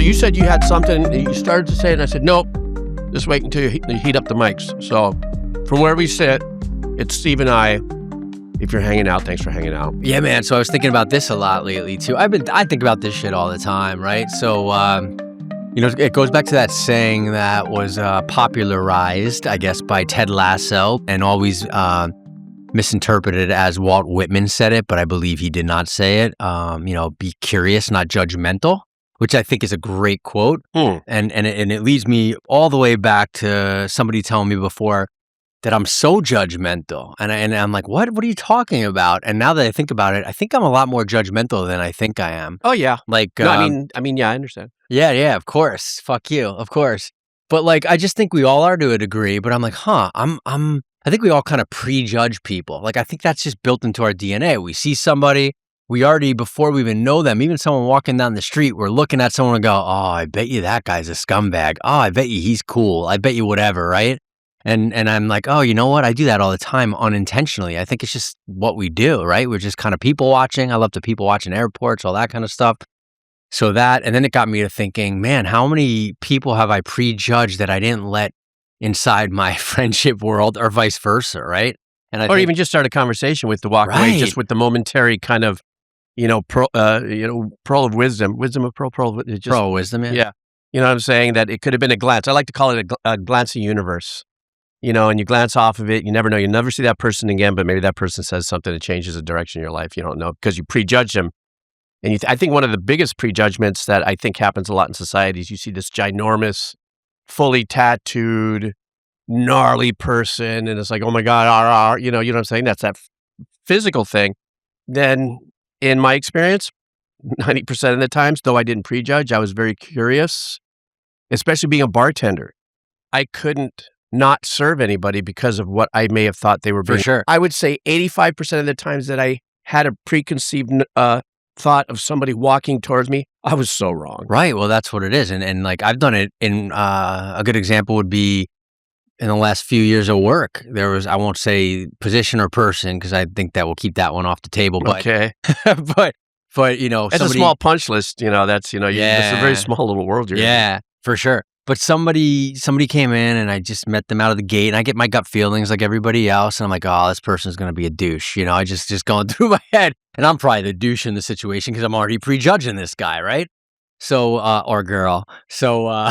you said you had something, and you started to say it, and I said, nope, just wait until you heat up the mics. So from where we sit, it's Steve and I. If you're hanging out, thanks for hanging out. Yeah, man. So I was thinking about this a lot lately too. I think about this shit all the time, right? So, it goes back to that saying that was popularized, I guess, by Ted Lasso and always misinterpreted as Walt Whitman said it, but I believe he did not say it. Be curious, not judgmental, which I think is a great quote. And it leads me all the way back to somebody telling me before that I'm so judgmental. And I'm like, what are you talking about? And now that I think about it, I think I'm a lot more judgmental than I think I am. Oh, yeah. Like, no, I mean, yeah, I understand. Yeah, of course. Fuck you, of course. But like, I just think we all are to a degree, but I'm like, I think we all kind of prejudge people. Like, I think that's just built into our DNA. We see somebody, we already, before we even know them, even someone walking down the street, we're looking at someone and go, oh, I bet you that guy's a scumbag. Oh, I bet you he's cool. I bet you whatever, right? And I'm like, oh, you know what? I do that all the time unintentionally. I think it's just what we do, right? We're just kind of people watching. I love to people watch in airports, all that kind of stuff. So that, and then it got me to thinking, man, how many people have I prejudged that I didn't let inside my friendship world, or vice versa, right? And even just start a conversation with the walk away, just with the momentary kind of, pearl of wisdom, pearl of wisdom, yeah. Yeah. You know what I'm saying? That it could have been a glance. I like to call it a glance of universe. And you glance off of it, you never know. You never see that person again, but maybe that person says something that changes the direction of your life. You don't know because you prejudge them. And I think one of the biggest prejudgments that I think happens a lot in society is you see this ginormous, fully tattooed, gnarly person, and it's like, oh my God, you know what I'm saying? That's that physical thing. Then in my experience, 90% of the times, though I didn't prejudge, I was very curious, especially being a bartender. I couldn't not serve anybody because of what I may have thought they were being. For sure. I would say 85% of the times that I had a preconceived thought of somebody walking towards me, I was so wrong. Right. Well, that's what it is. And like, I've done it in, a good example would be in the last few years of work. There was, I won't say position or person, because I think that will keep that one off the table. But, okay. but it's a small punch list, that's, it's a very small little world you're in. Yeah, for sure. But somebody came in and I just met them out of the gate, and I get my gut feelings like everybody else. And I'm like, oh, this person's going to be a douche. I just going through my head, and I'm probably the douche in the situation because I'm already prejudging this guy. Right. So, or girl. So,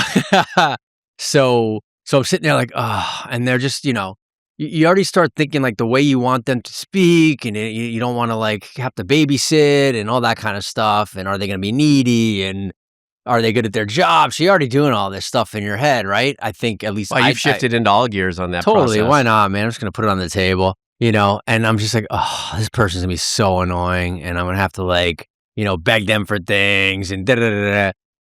so I'm sitting there like, oh, and they're just, you already start thinking like the way you want them to speak, and you don't want to like have to babysit and all that kind of stuff. And are they going to be needy? And are they good at their job? So you're already doing all this stuff in your head, right? I think at least you've shifted into all gears on that totally. process. Why not, man? I'm just going to put it on the table, and I'm just like, oh, this person's going to be so annoying. And I'm going to have to like, beg them for things and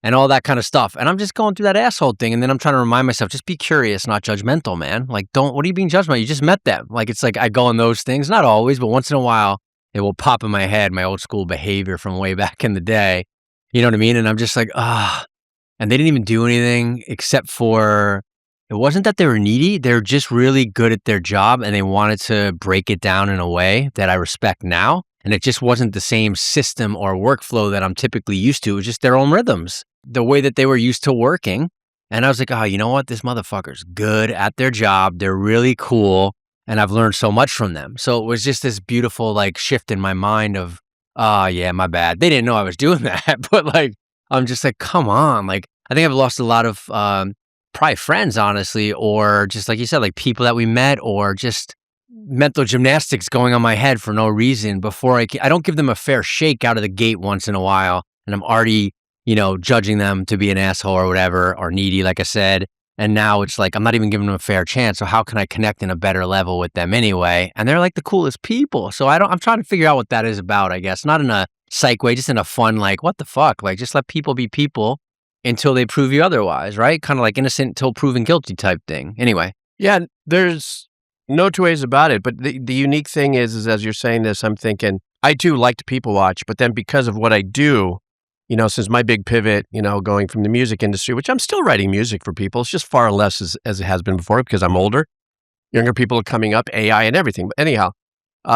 and all that kind of stuff. And I'm just going through that asshole thing. And then I'm trying to remind myself, just be curious, not judgmental, man. Like, what are you being judgmental? You just met them. Like, it's like I go on those things, not always, but once in a while, it will pop in my head, my old school behavior from way back in the day. You know what I mean? And I'm just like, and they didn't even do anything except for, it wasn't that they were needy. They're just really good at their job, and they wanted to break it down in a way that I respect now. And it just wasn't the same system or workflow that I'm typically used to. It was just their own rhythms, the way that they were used to working. And I was like, oh, you know what? This motherfucker's good at their job. They're really cool. And I've learned so much from them. So it was just this beautiful like shift in my mind of, oh, yeah, my bad. They didn't know I was doing that. But like, I'm just like, come on. Like, I think I've lost a lot of probably friends, honestly, or just like you said, like people that we met, or just mental gymnastics going on my head for no reason before I don't give them a fair shake out of the gate once in a while. And I'm already, judging them to be an asshole or whatever, or needy, like I said. And now it's like, I'm not even giving them a fair chance. So how can I connect in a better level with them anyway? And they're like the coolest people. So I'm trying to figure out what that is about, I guess. Not in a psych way, just in a fun, like, what the fuck? Like, just let people be people until they prove you otherwise, right? Kind of like innocent until proven guilty type thing. Anyway. Yeah, there's no two ways about it. But the unique thing is as you're saying this, I'm thinking, I too like to people watch. But then because of what I do, since my big pivot, going from the music industry, which I'm still writing music for people, it's just far less as it has been before because I'm older. Younger people are coming up, AI and everything. But anyhow,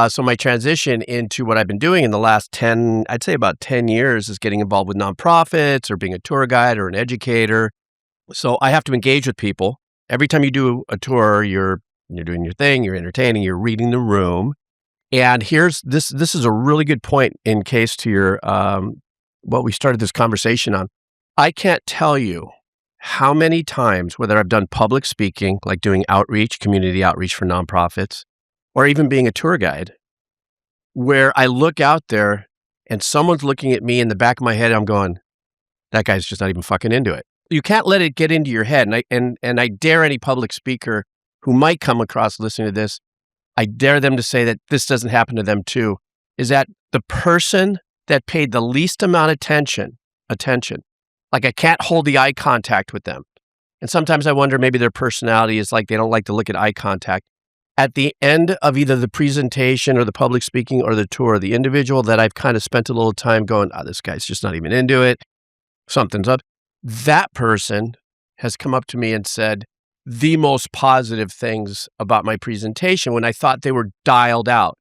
So my transition into what I've been doing in the last 10, I'd say about 10 years is getting involved with nonprofits or being a tour guide or an educator. So I have to engage with people. Every time you do a tour, you're doing your thing, you're entertaining, you're reading the room. And here's this is a really good point in case to your what we started this conversation on. I can't tell you how many times, whether I've done public speaking, like doing outreach, community outreach for nonprofits, or even being a tour guide, where I look out there and someone's looking at me in the back of my head, I'm going, that guy's just not even fucking into it. You can't let it get into your head. And I dare any public speaker who might come across listening to this, I dare them to say that this doesn't happen to them too, is that the person that paid the least amount of attention, like I can't hold the eye contact with them. And sometimes I wonder maybe their personality is like they don't like to look at eye contact. At the end of either the presentation or the public speaking or the tour, the individual that I've kind of spent a little time going, this guy's just not even into it, something's up. That person has come up to me and said the most positive things about my presentation when I thought they were dialed out.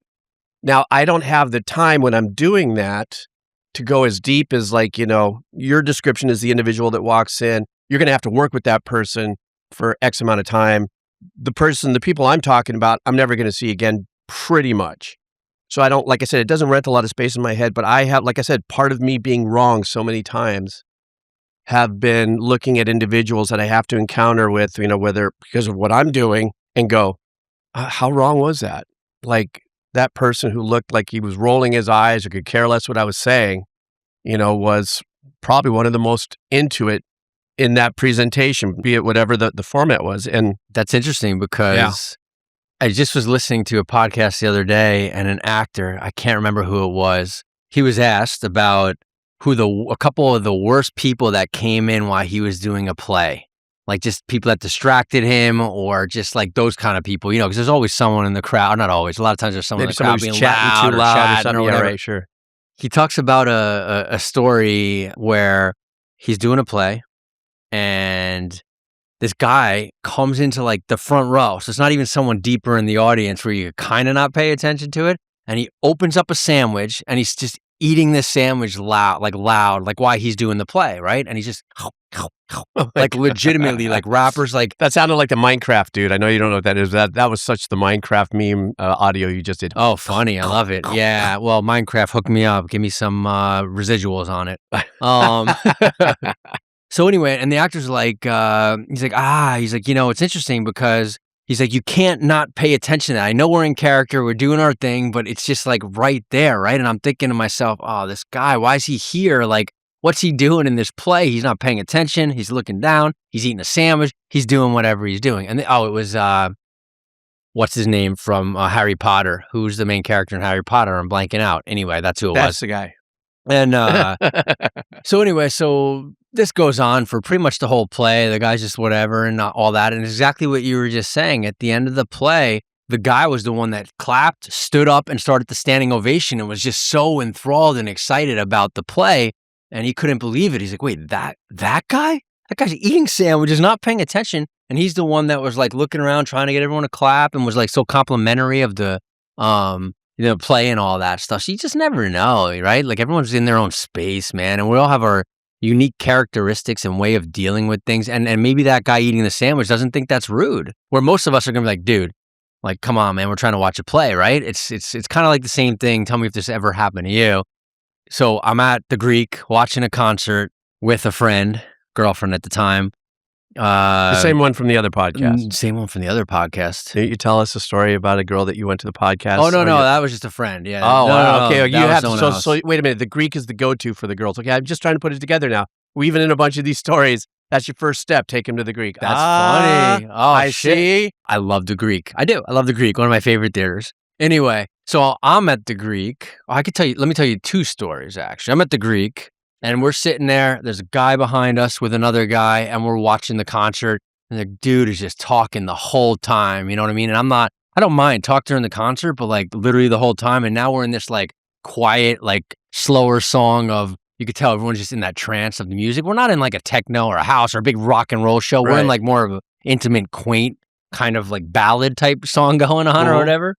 Now, I don't have the time when I'm doing that to go as deep as your description is the individual that walks in. You're going to have to work with that person for X amount of time. The people I'm talking about, I'm never going to see again pretty much. So I don't, like I said, it doesn't rent a lot of space in my head, but I have, like I said, part of me being wrong so many times have been looking at individuals that I have to encounter with, whether because of what I'm doing and go, how wrong was that? Like that person who looked like he was rolling his eyes or could care less what I was saying, was probably one of the most into it in that presentation, be it whatever the format was. And that's interesting because I just was listening to a podcast the other day and an actor, I can't remember who it was, he was asked about a couple of the worst people that came in while he was doing a play. Like just people that distracted him or just like those kind of people, because there's always someone in the crowd. Not always. A lot of times there's someone in the crowd being chatting too loud or something. Or whatever. Yeah, right, sure. He talks about a story where he's doing a play and this guy comes into like the front row. So it's not even someone deeper in the audience where you kind of not pay attention to it. And he opens up a sandwich and he's just eating this sandwich loud, like while he's doing the play, right? And he's just like legitimately like rappers like that sounded like the Minecraft dude. I know you don't know what that is. That was such the Minecraft meme audio you just did. Oh, funny. I love it. Yeah. Well, Minecraft, hook me up. Give me some residuals on it. So anyway, and the actor's like, he's like, it's interesting because he's like, you can't not pay attention to that. I know we're in character, we're doing our thing, but it's just like right there, right? And I'm thinking to myself, oh, this guy, why is he here? Like, what's he doing in this play? He's not paying attention. He's looking down. He's eating a sandwich. He's doing whatever he's doing. And it was, what's his name from Harry Potter? Who's the main character in Harry Potter? I'm blanking out. Anyway, that's who it was. That's the guy. And so this goes on for pretty much the whole play. The guy's just whatever and all that. And exactly what you were just saying. At the end of the play, the guy was the one that clapped, stood up, and started the standing ovation and was just so enthralled and excited about the play. And he couldn't believe it. He's like, wait, that guy? That guy's eating sandwiches, not paying attention. And he's the one that was like looking around, trying to get everyone to clap and was like so complimentary of the play and all that stuff. So you just never know, right? Like everyone's in their own space, man. And we all have our unique characteristics and way of dealing with things. And maybe that guy eating the sandwich doesn't think that's rude. Where most of us are going to be like, dude, like, come on, man, we're trying to watch a play, right? It's kind of like the same thing. Tell me if this ever happened to you. So I'm at the Greek watching a concert with a girlfriend at the time. The same one from the other podcast. Same one from the other podcast. Didn't you tell us a story about a girl that you went to the podcast? Oh, no, that was just a friend. Yeah. Oh, no, okay. You have to, so wait a minute. The Greek is the go-to for the girls. Okay, I'm just trying to put it together now. Weaving in a bunch of these stories. That's your first step. Take him to the Greek. That's funny. Oh, I see. I love the Greek. I do. I love the Greek. One of my favorite theaters. Anyway, so I'm at the Greek. Let me tell you two stories, actually. I'm at the Greek, and we're sitting there. There's a guy behind us with another guy, and we're watching the concert. And the dude is just talking the whole time. You know what I mean? And I don't mind talk during the concert, but like literally the whole time. And now we're in this like quiet, like slower song of, you could tell everyone's just in that trance of the music. We're not in like a techno or a house or a big rock and roll show. Right. We're in like more of an intimate, quaint kind of like ballad type song going on or whatever.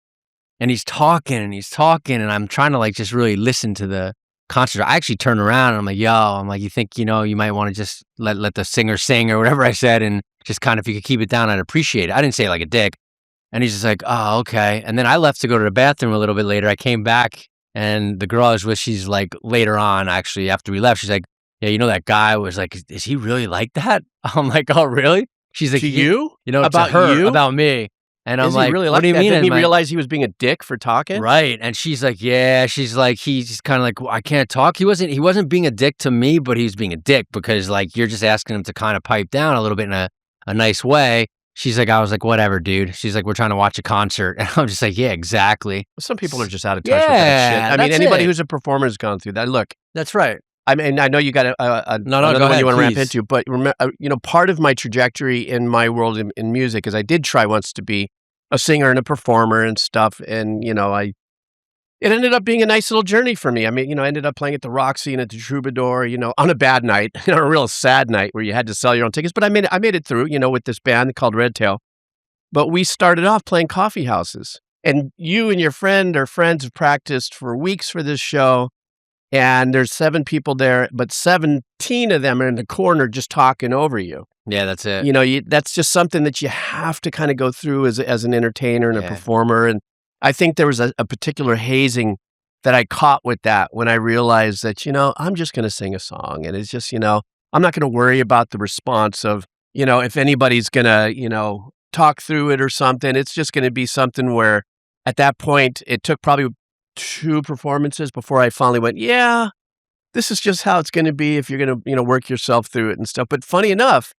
and he's talking and he's talking, and I'm trying to like just really listen to the concert. I actually turn around and I'm like, yo, I'm like, you think, you might want to just let the singer sing or whatever I said, and just kind of, if you could keep it down, I'd appreciate it. I didn't say it like a dick. And he's just like, oh, okay. And then I left to go to the bathroom a little bit later. I came back, and the girl I was with, she's like, later on, actually, after we left, she's like, yeah, that guy was like, is he really like that? I'm like, oh, really? She's like, To you? About About her, you? about me. And I'm Is he like, really what like do you that? mean? Didn't he I'm like, realize he was being a dick for talking? right. And she's like, yeah. She's like, he's just kind of like, well, I can't talk. He wasn't being a dick to me, but he was being a dick because like you're just asking him to kind of pipe down a little bit in a nice way. She's like, I was like, whatever, dude. She's like, we're trying to watch a concert. And I'm just like, yeah, exactly. Some people are just out of touch with that shit. Yeah, I mean, that's anybody it. who's a performer has gone through that. Look, That's right. I mean, I know you got No, another go one ahead, you want to ramp please. into, but part of my trajectory in my world in music is I did try once to be a singer and a performer and stuff, and it ended up being a nice little journey for me. I mean, I ended up playing at the Roxy and at the Troubadour, on a bad night, a real sad night where you had to sell your own tickets. But I made it through, with this band called Red Tail. But we started off playing coffee houses, and you and your friend or friends have practiced for weeks for this show. And there's 7 people there, but 17 of them are in the corner just talking over you. Yeah, that's it. That's just something that you have to kind of go through as an entertainer and a Yeah. performer. And I think there was a particular hazing that I caught with that when I realized that, I'm just going to sing a song. And it's just, I'm not going to worry about the response of, if anybody's going to, talk through it or something. It's just going to be something where at that point, it took probably 2 performances before I finally went, yeah, this is just how it's going to be if you're going to, work yourself through it and stuff. But funny enough,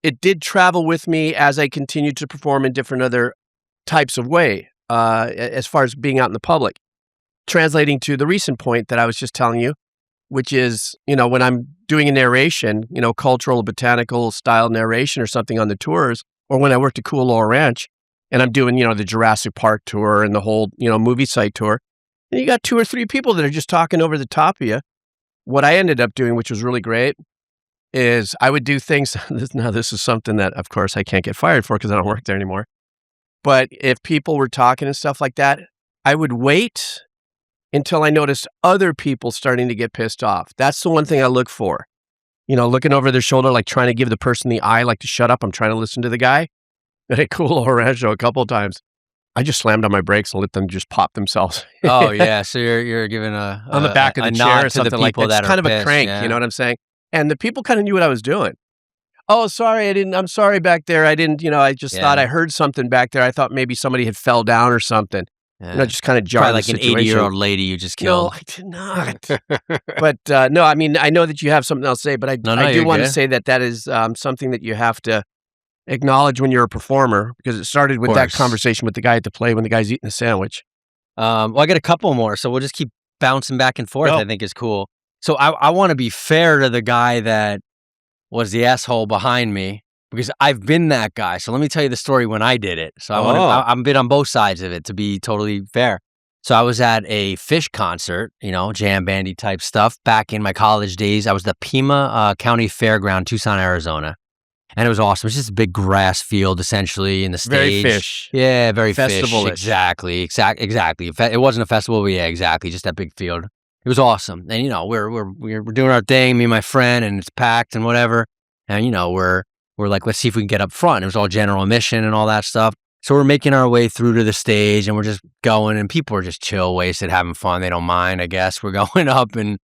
it did travel with me as I continued to perform in different other types of way, as far as being out in the public. Translating to the recent point that I was just telling you, which is, when I'm doing a narration, cultural, botanical style narration or something on the tours, or when I worked at Cool Laurel Ranch and I'm doing, the Jurassic Park tour and the whole, movie site tour, and you got 2 or 3 people that are just talking over the top of you. What I ended up doing, which was really great, is I would do things. Now, this is something that, of course, I can't get fired for because I don't work there anymore. But if people were talking and stuff like that, I would wait until I noticed other people starting to get pissed off. That's the one thing I look for. Looking over their shoulder, like trying to give the person the eye, like to shut up. I'm trying to listen to the guy. At a Cool Laurel Ranch show a couple of times, I just slammed on my brakes and let them just pop themselves. Oh yeah, so you're giving on the back of the chair or something like that. It's kind of a crank, you know what I'm saying? And the people kind of knew what I was doing. Oh, sorry, I'm sorry back there. I didn't, I just thought I heard something back there. I thought maybe somebody had fell down or something. Yeah. Just kind of jarred Probably like the an situation. 80-year-old lady you just No, killed. I did not. But no, I mean, I know that you have something else to say, but I do you're want to good. say that is something that you have to acknowledge when you're a performer, because it started with that course. conversation with the guy at the play when the guy's eating a sandwich. Well, I got a couple more, so we'll just keep bouncing back and forth. Go. I think is cool. So I want to be fair to the guy that was the asshole behind me, because I've been that guy. So let me tell you the story when I did it. So I've been on both sides of it, to be totally fair. So I was at a Fish concert, jam bandy type stuff back in my college days. I was at the Pima County Fairground, Tucson, Arizona. And it was awesome. It's just a big grass field, essentially, in the stage. Very Fish. Yeah, very Festival-ish. Fish. Exactly. It wasn't a festival, but yeah, exactly. Just that big field. It was awesome. And we're doing our thing, me and my friend, and it's packed and whatever. And we're like, let's see if we can get up front. It was all general admission and all that stuff. So we're making our way through to the stage, and we're just going, and people are just chill, wasted, having fun. They don't mind, I guess. We're going up, and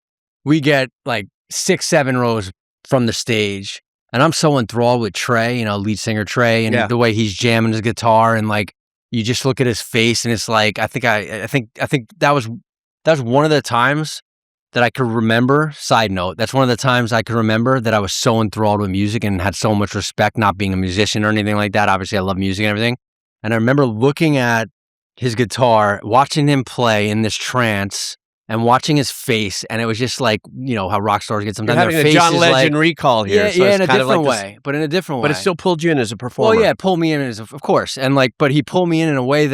we get like 6, 7 rows from the stage. And I'm so enthralled with Trey, lead singer Trey, and the way he's jamming his guitar, and like you just look at his face, and it's like I think that was one of the times that I could remember. Side note, that's one of the times I could remember that I was so enthralled with music and had so much respect, not being a musician or anything like that. Obviously, I love music and everything. And I remember looking at his guitar, watching him play in this trance, and watching his face, and it was just like, how rock stars get sometimes. You're having their a face John is Legend like, recall here. Yeah, so it's in a kind of different like way, but in a different way. But it still pulled you in as a performer. Well, yeah, it pulled me in of course, and but he pulled me in a way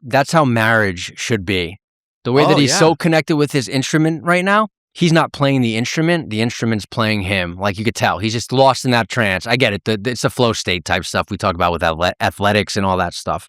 that's how marriage should be. The way that he's so connected with his instrument right now, he's not playing the instrument's playing him. Like you could tell, he's just lost in that trance. I get it. It's a flow state type stuff we talk about with athletics and all that stuff.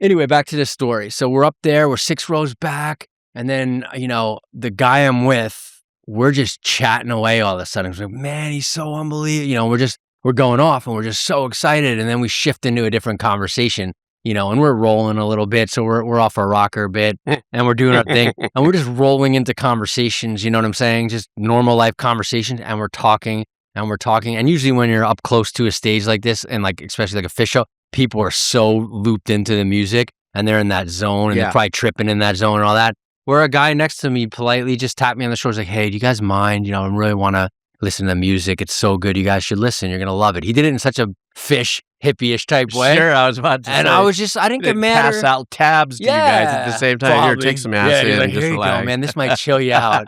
Anyway, back to this story. So we're up there, we're 6 rows back, and then, the guy I'm with, we're just chatting away all of a sudden. We're like, man, he's so unbelievable. We're going off and we're just so excited. And then we shift into a different conversation, and we're rolling a little bit. So we're off our rocker a bit and we're doing our thing and we're just rolling into conversations. You know what I'm saying? Just normal life conversations. And we're talking and we're talking. And usually when you're up close to a stage like this and like, especially like a fish show, people are so looped into the music and they're in that zone and they're probably tripping in that zone and all that. Where a guy next to me politely just tapped me on the shoulder, like, hey, do you guys mind? I really want to listen to the music. It's so good. You guys should listen. You're going to love it. He did it in such a fish, hippie-ish type way. Sure, I was about to say. And I didn't get mad. Pass out tabs to you guys at the same time. Here, take some acid and just here you relax. go, man. This might chill you out.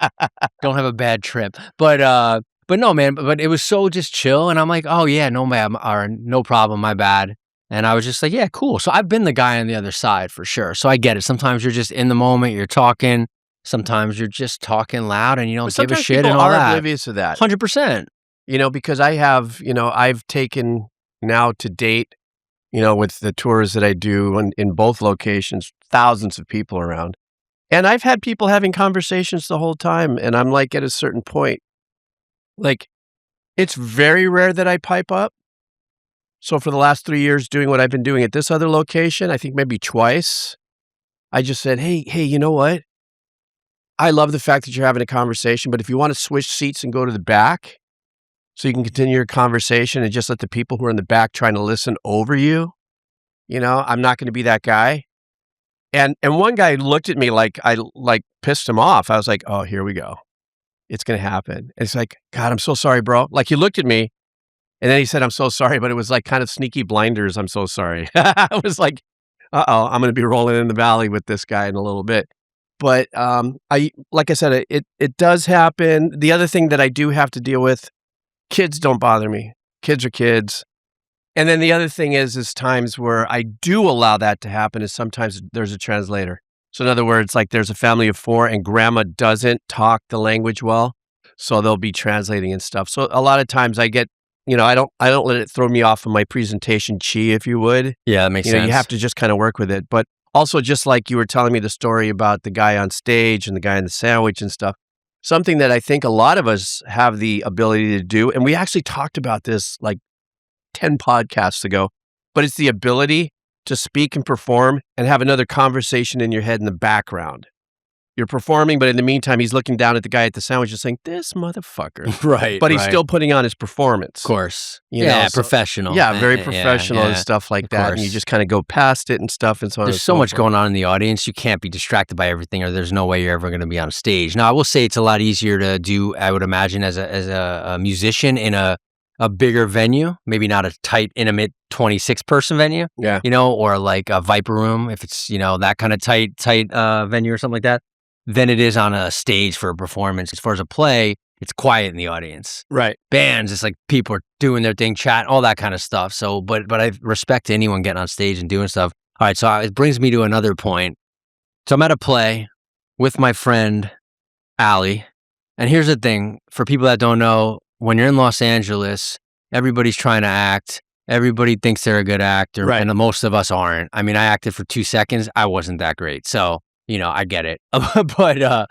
Don't have a bad trip. But no, man. But it was so just chill. And I'm like, oh, yeah, no, ma'am, or no problem. My bad. And I was just like, yeah, cool. So I've been the guy on the other side for sure. So I get it. Sometimes you're just in the moment. You're talking. Sometimes you're just talking loud and you don't give a shit and all that. People are oblivious to that. 100%. Because I have, I've taken now to date, with the tours that I do in both locations, thousands of people around. And I've had people having conversations the whole time. And I'm like, at a certain point, like, it's very rare that I pipe up. So for the last 3 years doing what I've been doing at this other location, I think maybe twice, I just said, hey, you know what? I love the fact that you're having a conversation, but if you want to switch seats and go to the back so you can continue your conversation and just let the people who are in the back trying to listen over you, I'm not going to be that guy. And one guy looked at me like I pissed him off. I was like, oh, here we go. It's going to happen. And it's like, God, I'm so sorry, bro. Like he looked at me and then he said, I'm so sorry, but it was like kind of sneaky blinders. I'm so sorry. I was like, uh-oh, I'm going to be rolling in the valley with this guy in a little bit. But like I said, it does happen. The other thing that I do have to deal with, kids don't bother me. Kids are kids. And then the other thing is times where I do allow that to happen is sometimes there's a translator. So in other words, like there's a family of 4 and grandma doesn't talk the language well. So they'll be translating and stuff. So a lot of times I get, I don't let it throw me off of my presentation chi, if you would. Yeah, that makes sense. You have to just kind of work with it. But also, just like you were telling me the story about the guy on stage and the guy in the sandwich and stuff, something that I think a lot of us have the ability to do, and we actually talked about this like 10 podcasts ago, but it's the ability to speak and perform and have another conversation in your head in the background. You're performing, but in the meantime, he's looking down at the guy at the sandwich and saying, this motherfucker. Right. But he's still putting on his performance. Of course. So, professional. Yeah, very professional and stuff like that. And you just kind of go past it and stuff and so on. There's so much going on in the audience. You can't be distracted by everything or there's no way you're ever going to be on stage. Now, I will say it's a lot easier to do, I would imagine, as a musician in a bigger venue, maybe not a tight, intimate 26-person venue, or like a Viper Room, if it's, that kind of tight venue or something like that, than it is on a stage for a performance. As far as a play, it's quiet in the audience. Right. Bands, it's like people are doing their thing, chat, all that kind of stuff. So, but I respect anyone getting on stage and doing stuff. All right, so it brings me to another point. So I'm at a play with my friend, Allie. And here's the thing, for people that don't know, when you're in Los Angeles, everybody's trying to act. Everybody thinks they're a good actor, right. And most of us aren't. I mean, I acted for 2 seconds. I wasn't that great. So, I get it. But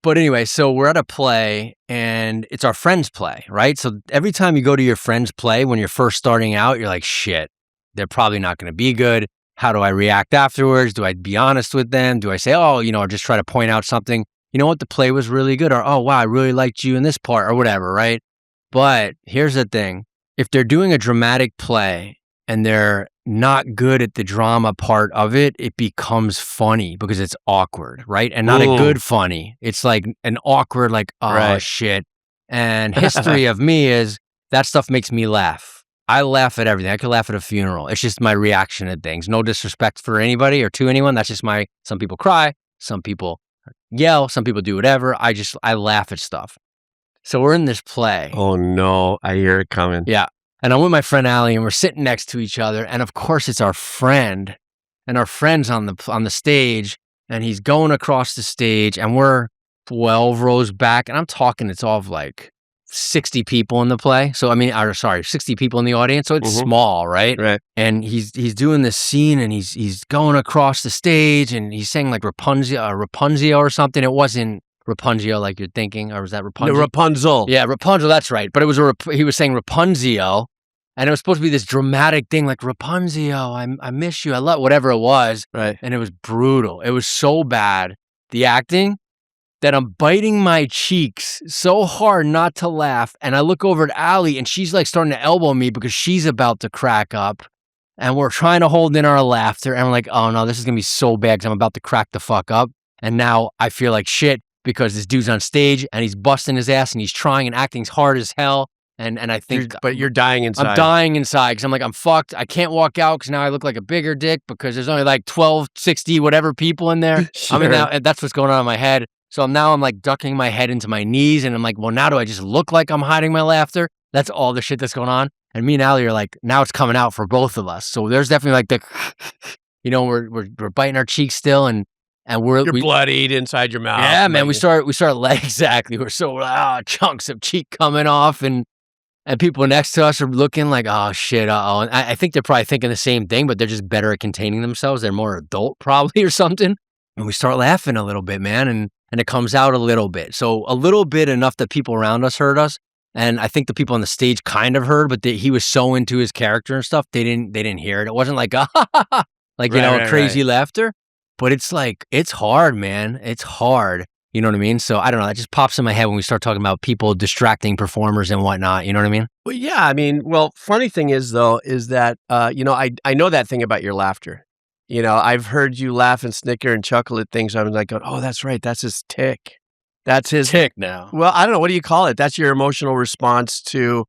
anyway, so we're at a play and it's our friend's play, right? So every time you go to your friend's play, when you're first starting out, you're like, shit, they're probably not going to be good. How do I react afterwards? Do I be honest with them? Do I say, or just try to point out something? You know what? The play was really good. Or, oh, wow, I really liked you in this part or whatever, right? But here's the thing. If they're doing a dramatic play and they're not good at the drama part of it, it becomes funny because it's awkward, right? And not a good funny. It's like an awkward, like, oh, shit. And history of me is that stuff makes me laugh. I laugh at everything. I could laugh at a funeral. It's just my reaction to things. No disrespect for anybody or to anyone. That's just some people cry. Some people yell. Some people do whatever. I laugh at stuff. So we're in this play. Oh, no. I hear it coming. Yeah. And I'm with my friend Allie, and we're sitting next to each other. And of course, it's our friend, and our friend's on the stage, and he's going across the stage, and we're 12 rows back. And I'm talking, it's all of like 60 people in the play. So, I mean, 60 people in the audience. So it's small, right? Right. And he's doing this scene and he's going across the stage and he's saying like Rapunzel or something. It wasn't Rapunzel like you're thinking, or was that Rapunzel? No, Rapunzel. Yeah, Rapunzel, that's right. But it was he was saying Rapunzel, and it was supposed to be this dramatic thing like Rapunzel, I miss you, I love, whatever it was. Right. And it was brutal. It was so bad, the acting, that I'm biting my cheeks so hard not to laugh. And I look over at Allie and she's like starting to elbow me because she's about to crack up. And we're trying to hold in our laughter. And I'm like, oh no, this is going to be so bad because I'm about to crack the fuck up. And now I feel like shit because this dude's on stage and he's busting his ass and he's trying and acting hard as hell. And I think, but you're dying inside. I'm dying inside because I'm like, I'm fucked. I can't walk out because now I look like a bigger dick because there's only like 12, 60, whatever people in there. Sure. I mean, now, that's what's going on in my head. So now I'm like ducking my head into my knees and I'm like, well, now do I just look like I'm hiding my laughter? That's all the shit that's going on. And me and Allie are like, now it's coming out for both of us. So there's definitely like we're biting our cheeks still and you're bloodied inside your mouth. Yeah, man. We start exactly. We're so chunks of cheek coming off and people next to us are looking like, oh shit, uh-oh. And I think they're probably thinking the same thing, but they're just better at containing themselves. They're more adult probably or something. And we start laughing a little bit, man. And it comes out a little bit. So a little bit enough that people around us heard us. And I think the people on the stage kind of heard, but he was so into his character and stuff, they didn't hear it. It wasn't like, crazy laughter. But it's like, it's hard, man. It's hard. You know what I mean? So I don't know. That just pops in my head when we start talking about people distracting performers and whatnot. You know what I mean? Well, yeah. I mean, funny thing is though, is that, I know that thing about your laughter. You know, I've heard you laugh and snicker and chuckle at things. I'm like, oh, that's right. That's his tick. That's his tick now. Well, I don't know. What do you call it? That's your emotional response to.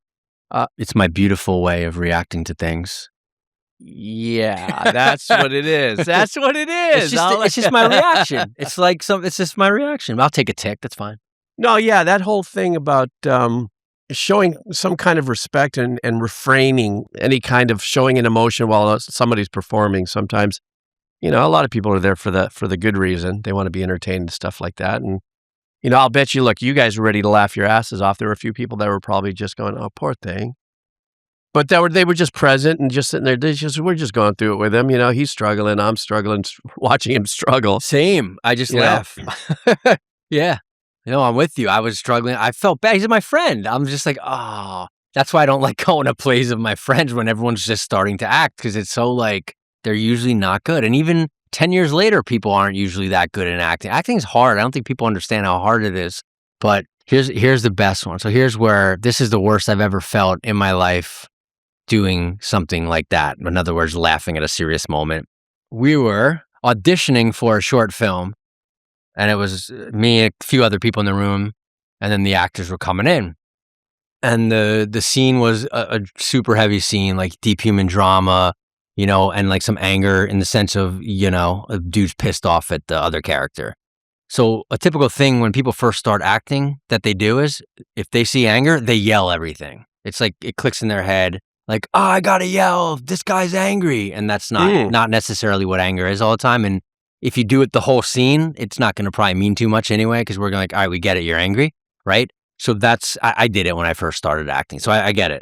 It's my beautiful way of reacting to things. Yeah, that's what it is. That's what it is. It's just my reaction. It's just my reaction. I'll take a tick. That's fine. No, yeah, that whole thing about showing some kind of respect and refraining any kind of showing an emotion while somebody's performing. Sometimes, a lot of people are there for the good reason. They want to be entertained and stuff like that. And, I'll bet you, look, you guys were ready to laugh your asses off. There were a few people that were probably just going, oh, poor thing. But they were just present and just sitting there. We're just going through it with him. He's struggling. I'm struggling, watching him struggle. Same. I just laugh. Yeah. I'm with you. I was struggling. I felt bad. He's my friend. I'm just like, oh, that's why I don't like going to plays of my friends when everyone's just starting to act because it's so like they're usually not good. And even 10 years later, people aren't usually that good in acting. Acting is hard. I don't think people understand how hard it is. But here's the best one. So here's where this is the worst I've ever felt in my life doing something like that. In other words, laughing at a serious moment. We were auditioning for a short film. And it was me and a few other people in the room, and then the actors were coming in. And the scene was a super heavy scene, like deep human drama, and like some anger in the sense of, a dude's pissed off at the other character. So a typical thing when people first start acting that they do is if they see anger, they yell everything. It's like it clicks in their head, like, oh, I gotta yell, this guy's angry. And that's not necessarily what anger is all the time. And if you do it the whole scene, it's not going to probably mean too much anyway, because we're going like, all right, we get it. You're angry, right? So I did it when I first started acting. So I get it.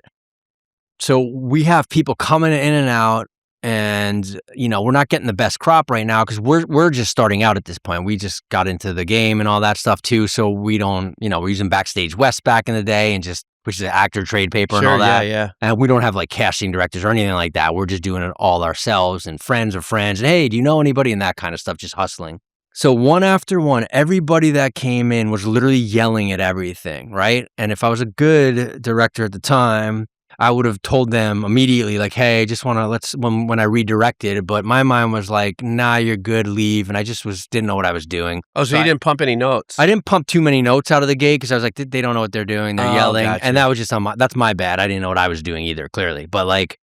So we have people coming in and out and, we're not getting the best crop right now because we're just starting out at this point. We just got into the game and all that stuff too. So we don't, we're using Backstage West back in the day and which is an actor trade paper and all that. Yeah. And we don't have like casting directors or anything like that. We're just doing it all ourselves and friends of friends. And hey, do you know anybody? And that kind of stuff, just hustling. So one after one, everybody that came in was literally yelling at everything, right? And if I was a good director at the time, I would have told them immediately, like, hey, I just want to, when I redirected, but my mind was like, nah, you're good, leave. And I just didn't know what I was doing. Oh, so you didn't pump any notes? I didn't pump too many notes out of the gate because I was like, they don't know what they're doing. They're yelling. Gotcha. And that was just, that's my bad. I didn't know what I was doing either, clearly. But like,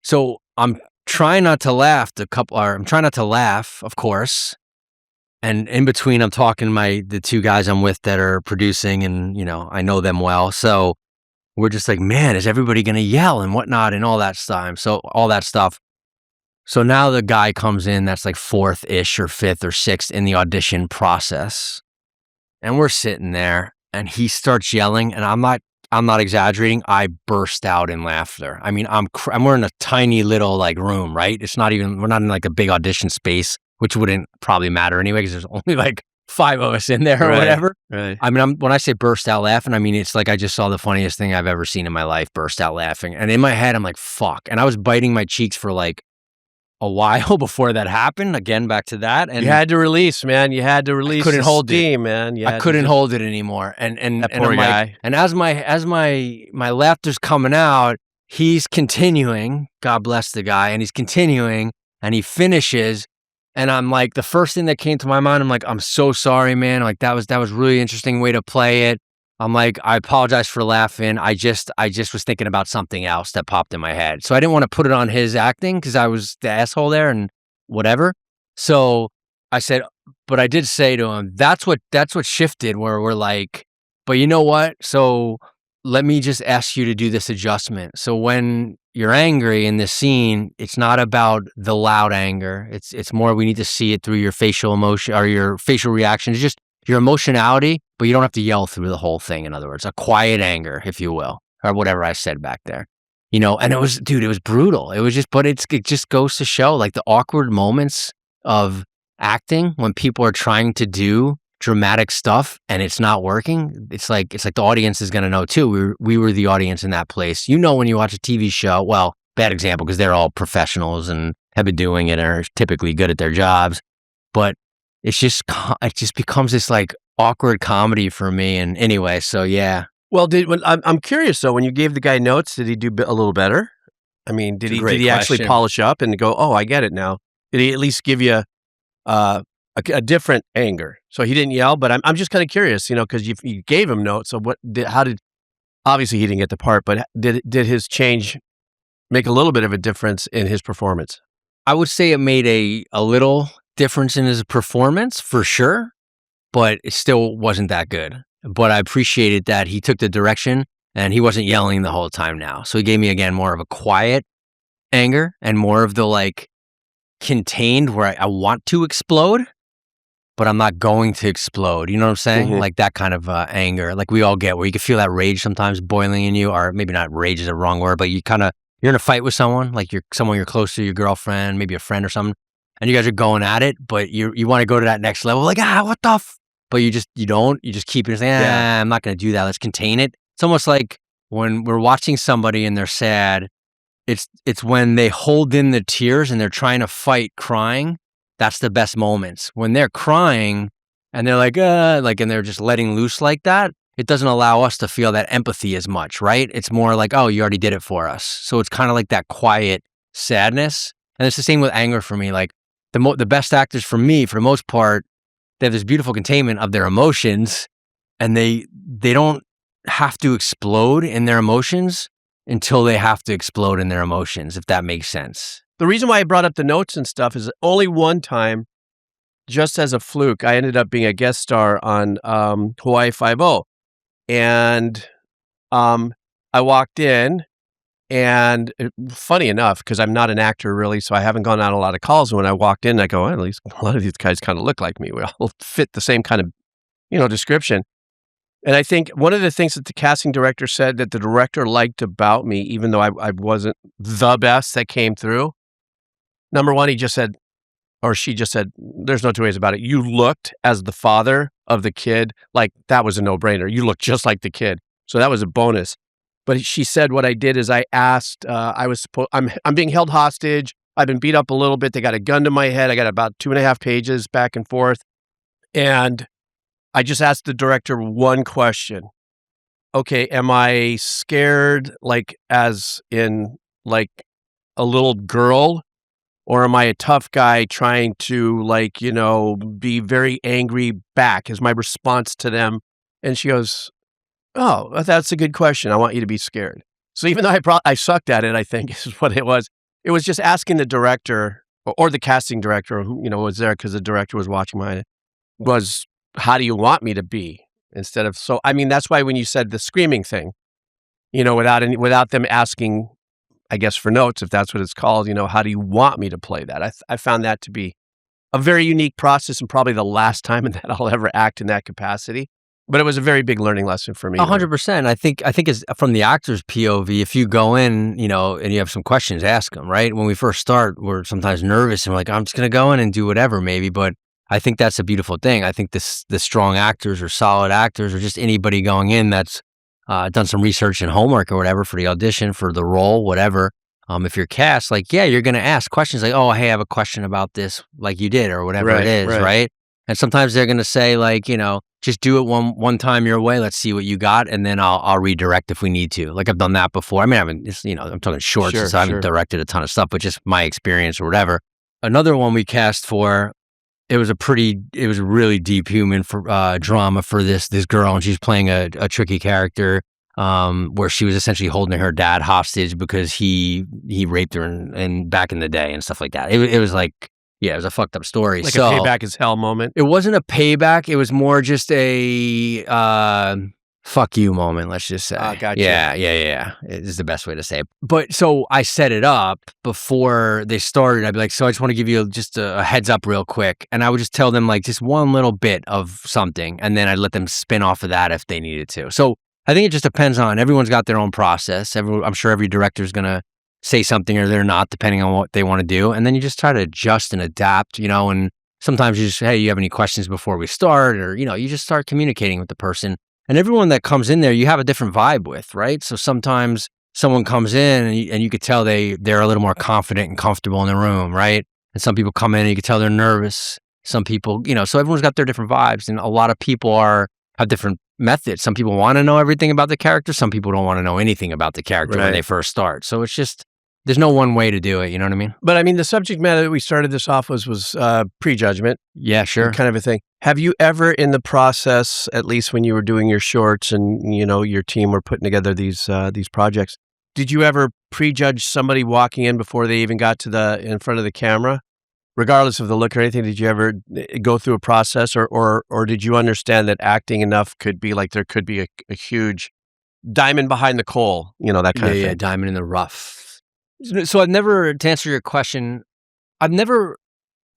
so I'm trying not to laugh. I'm trying not to laugh, of course. And in between, I'm talking the two guys I'm with that are producing and, I know them well. So we're just like, man, is everybody going to yell and whatnot and all that stuff. So now the guy comes in that's like fourth-ish or fifth or sixth in the audition process. And we're sitting there and he starts yelling, and I'm not exaggerating. I burst out in laughter. I mean, we're in a tiny little like room, right? We're not in like a big audition space, which wouldn't probably matter anyway because there's only like 5 of us in there or whatever. Right. I mean, when I say burst out laughing, I mean, it's like I just saw the funniest thing I've ever seen in my life, burst out laughing. And in my head, I'm like, fuck. And I was biting my cheeks for like a while before that happened. Again, back to that. And You had to release, man. You had to release couldn't the hold it. steam, man. I couldn't hold it anymore. And that and poor I'm guy. like, and as my laughter's coming out, he's continuing. God bless the guy. And he's continuing and he finishes. And I'm like, the first thing that came to my mind, I'm like, I'm so sorry, man. Like that was really interesting way to play it. I'm like, I apologize for laughing. I just was thinking about something else that popped in my head. So I didn't want to put it on his acting because I was the asshole there and whatever. So I said, but I did say to him, that's what shifted where we're like, but you know what? So let me just ask you to do this adjustment. So when you're angry in this scene, it's not about the loud anger. It's more we need to see it through your facial emotion or your facial reaction. It's just your emotionality, but you don't have to yell through the whole thing. In other words, a quiet anger, if you will, or whatever I said back there. You know, and it was brutal. It was just, but it just goes to show like the awkward moments of acting when people are trying to do dramatic stuff and it's not working. It's like the audience is going to know too. We were the audience in that place. You know, when you watch a TV show, well, bad example because they're all professionals and have been doing it and are typically good at their jobs, but it just becomes this like awkward comedy for me. And anyway, so yeah. Well, I'm curious though. When you gave the guy notes, did he do a little better? I mean, did he actually polish up and go, "Oh, I get it now"? Did he at least give you a different anger? So he didn't yell, but I'm just kind of curious, you know, because you gave him notes. So obviously he didn't get the part, but did his change make a little bit of a difference in his performance? I would say it made a little difference in his performance for sure, but it still wasn't that good. But I appreciated that he took the direction and he wasn't yelling the whole time now. So he gave me again more of a quiet anger and more of the like contained where I want to explode, but I'm not going to explode. You know what I'm saying? Mm-hmm. Like that kind of anger, like we all get, where you can feel that rage sometimes boiling in you, or maybe not rage is a wrong word, but you're in a fight with someone, like someone you're close to, your girlfriend, maybe a friend or something, and you guys are going at it, but you want to go to that next level, like, what the but you just keep it saying, I'm not going to do that. Let's contain it. It's almost like when we're watching somebody and they're sad, it's when they hold in the tears and they're trying to fight crying. That's the best moments. When they're crying and they're like, and they're just letting loose like that, it doesn't allow us to feel that empathy as much, right? It's more like, oh, you already did it for us. So it's kind of like that quiet sadness. And it's the same with anger for me. Like the best actors for me, for the most part, they have this beautiful containment of their emotions, and they don't have to explode in their emotions until they have to explode in their emotions, if that makes sense. The reason why I brought up the notes and stuff is only one time, just as a fluke, I ended up being a guest star on Hawaii Five-0. And I walked in, and funny enough, because I'm not an actor really, so I haven't gone on a lot of calls. When I walked in, I go, at least a lot of these guys kind of look like me. We all fit the same kind of, description. And I think one of the things that the casting director said that the director liked about me, even though I wasn't the best that came through, number one, he just said, or she just said, there's no two ways about it. You looked as the father of the kid, like that was a no-brainer. You looked just like the kid. So that was a bonus. But she said what I did is I asked, I'm being held hostage. I've been beat up a little bit. They got a gun to my head. I got about 2.5 pages back and forth. And I just asked the director one question. Okay, am I scared like as in like a little girl? Or am I a tough guy trying to like, be very angry back as my response to them? And she goes, oh, that's a good question. I want you to be scared. So even though I sucked at it, I think is what it was. It was just asking the director or the casting director who, was there because the director was watching mine, was how do you want me to be? Instead of, so, I mean, that's why when you said the screaming thing, without them asking, I guess for notes, if that's what it's called, how do you want me to play that? I found that to be a very unique process and probably the last time that I'll ever act in that capacity. But it was a very big learning lesson for me. 100%. I think it's from the actor's POV. If you go in, and you have some questions, ask them. Right when we first start, we're sometimes nervous and we're like, I'm just gonna go in and do whatever, maybe. But I think that's a beautiful thing. I think the strong actors or solid actors or just anybody going in that's done some research and homework or whatever for the audition, for the role, whatever. If you're cast, like, yeah, you're gonna ask questions like, oh, hey, I have a question about this, like you did, or whatever it is, right? And sometimes they're gonna say like, just do it one time your way. Let's see what you got, and then I'll redirect if we need to. Like I've done that before. I mean, I'm talking shorts, so I haven't directed a ton of stuff, but just my experience or whatever. Another one we cast for, it was a really deep human drama for this girl, and she's playing a tricky character, where she was essentially holding her dad hostage because he raped her and back in the day and stuff like that. It was like, yeah, it was a fucked up story. Like a payback is hell moment. It wasn't a payback. It was more just a fuck you moment, let's just say. Gotcha. Yeah. It is the best way to say it. But so I set it up before they started. I'd be like, so I just want to give you just a heads up real quick. And I would just tell them like just one little bit of something. And then I'd let them spin off of that if they needed to. So I think it just depends on, everyone's got their own process. I'm sure every director is going to say something or they're not, depending on what they want to do. And then you just try to adjust and adapt, and sometimes you just, hey, you have any questions before we start? Or, you just start communicating with the person. And everyone that comes in there, you have a different vibe with, right? So sometimes someone comes in and you could tell they're a little more confident and comfortable in the room, right? And some people come in and you could tell they're nervous. Some people, so everyone's got their different vibes. And a lot of people have different methods. Some people want to know everything about the character. Some people don't want to know anything about the character when they first start. So it's just, there's no one way to do it. You know what I mean? But I mean, the subject matter that we started this off was prejudgment. Yeah, sure. Kind of a thing. Have you ever in the process, at least when you were doing your shorts and, your team were putting together these projects, did you ever prejudge somebody walking in before they even got in front of the camera? Regardless of the look or anything, did you ever go through a process or did you understand that acting enough could be like, there could be a huge diamond behind the coal, that kind of thing? Yeah, diamond in the rough. So I've never, to answer your question, I've never,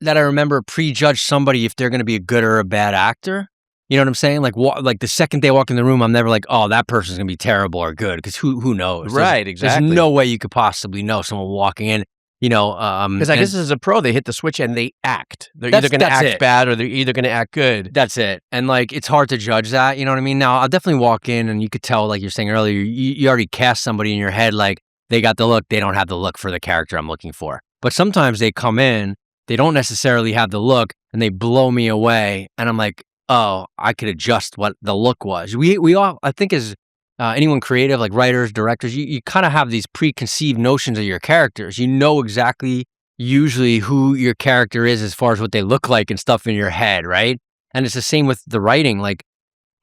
that I remember, prejudged somebody if they're going to be a good or a bad actor. You know what I'm saying? Like the second they walk in the room, I'm never like, oh, that person's going to be terrible or good, because who knows? Right, exactly. There's no way you could possibly know someone walking in, because I guess as a pro, they hit the switch and they act. They're either going to act bad or they're either going to act good. That's it. And like, it's hard to judge that. You know what I mean? Now, I'll definitely walk in and you could tell, like you're saying earlier, you already cast somebody in your head, like, they got the look, they don't have the look for the character I'm looking for. But sometimes they come in, they don't necessarily have the look, and they blow me away. And I'm like, oh, I could adjust what the look was. We all, I think, as anyone creative, like writers, directors, you kind of have these preconceived notions of your characters. You know exactly usually who your character is as far as what they look like and stuff in your head, right? And it's the same with the writing. Like,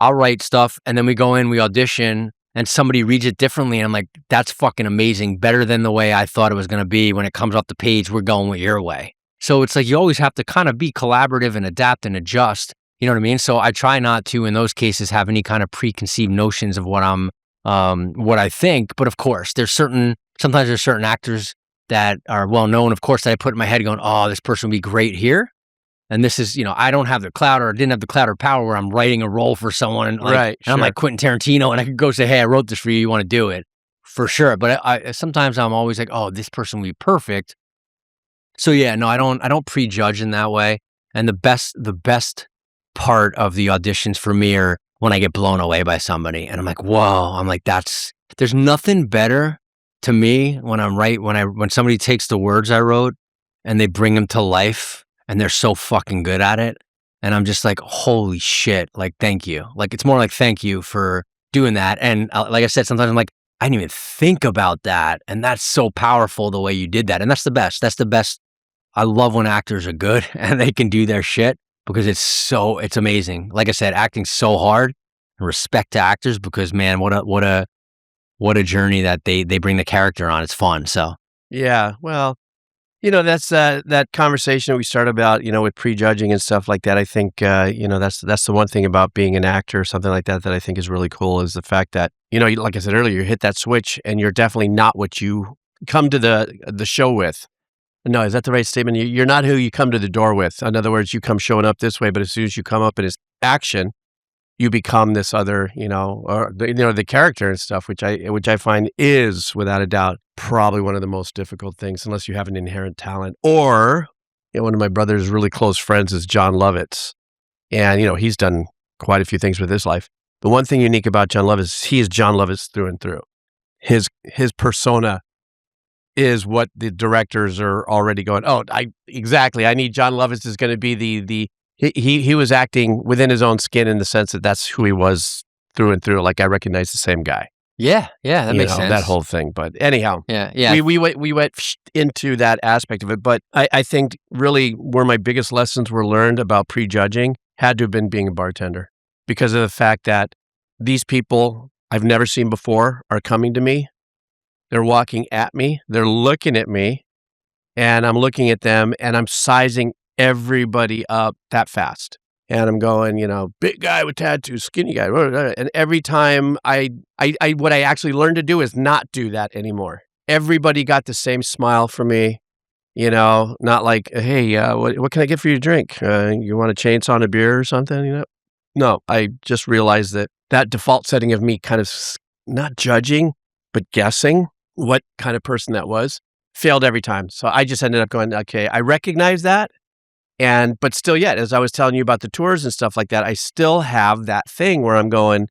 I'll write stuff, and then we go in, we audition, and somebody reads it differently, and I'm like, that's fucking amazing. Better than the way I thought it was going to be. When it comes off the page, we're going with your way. So it's like, you always have to kind of be collaborative and adapt and adjust. You know what I mean? So I try not to, in those cases, have any kind of preconceived notions of what I think. But of course, sometimes there's certain actors that are well known, of course, that I put in my head going, oh, this person would be great here. And this is, I don't have the clout, or didn't have the clout or power where I'm writing a role for someone. And right. And I'm like Quentin Tarantino, and I could go say, hey, I wrote this for you. You want to do it? For sure. But I sometimes I'm always like, oh, this person would be perfect. So yeah, no, I don't prejudge in that way. And the best part of the auditions for me are when I get blown away by somebody and I'm like, whoa, I'm like, there's nothing better to me when somebody takes the words I wrote and they bring them to life and they're so fucking good at it. And I'm just like, holy shit, like, thank you. Like, it's more like, thank you for doing that. And like I said, sometimes I'm like, I didn't even think about that. And that's so powerful the way you did that. And that's the best. That's the best. I love when actors are good and they can do their shit because it's amazing. Like I said, acting's so hard, and respect to actors because, man, what a journey that they bring the character on. It's fun. So, yeah, well, that's that conversation we started about, with prejudging and stuff like that. I think, that's the one thing about being an actor or something like that I think is really cool is the fact that, like I said earlier, you hit that switch and you're definitely not what you come to the show with. No, is that the right statement? You're not who you come to the door with. In other words, you come showing up this way, but as soon as you come up and it's action, you become this other, or the character and stuff, which I find is without a doubt probably one of the most difficult things, unless you have an inherent talent. Or one of my brother's really close friends is John Lovitz, and he's done quite a few things with his life. The one thing unique about John Lovitz is he is John Lovitz through and through. His persona is what the directors are already going, oh, exactly. I need John Lovitz is going to be he was acting within his own skin in the sense that that's who he was through and through. Like I recognize the same guy. Yeah, that makes sense. That whole thing. But anyhow, yeah. We went into that aspect of it. But I think really where my biggest lessons were learned about prejudging had to have been being a bartender, because of the fact that these people I've never seen before are coming to me. They're walking at me. They're looking at me, and I'm looking at them, and I'm sizing everybody up that fast. And I'm going, big guy with tattoos, skinny guy. And every time what I actually learned to do is not do that anymore. Everybody got the same smile for me, not like, hey, what can I get for your drink? You want a chainsaw and a beer or something? No, I just realized that default setting of me kind of not judging, but guessing what kind of person that was failed every time. So I just ended up going, okay, I recognize that. But still yet, as I was telling you about the tours and stuff like that, I still have that thing where I'm going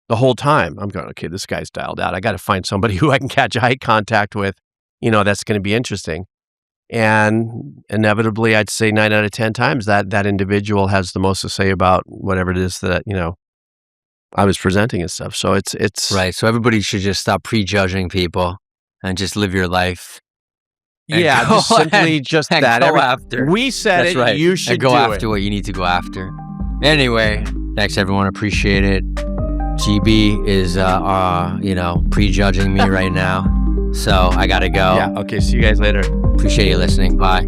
the whole time. I'm going, okay, this guy's dialed out. I got to find somebody who I can catch eye contact with, that's going to be interesting. And inevitably, I'd say 9 out of 10 times that individual has the most to say about whatever it is that, I was presenting and stuff. So it's right. So everybody should just stop prejudging people and just live your life. Yeah, just simply just that. Go after. We said That's it. Right. You should go do after what you need to go after. Anyway, thanks everyone. Appreciate it. GB is prejudging me right now, so I gotta go. Yeah. Okay. See you guys later. Appreciate you listening. Bye.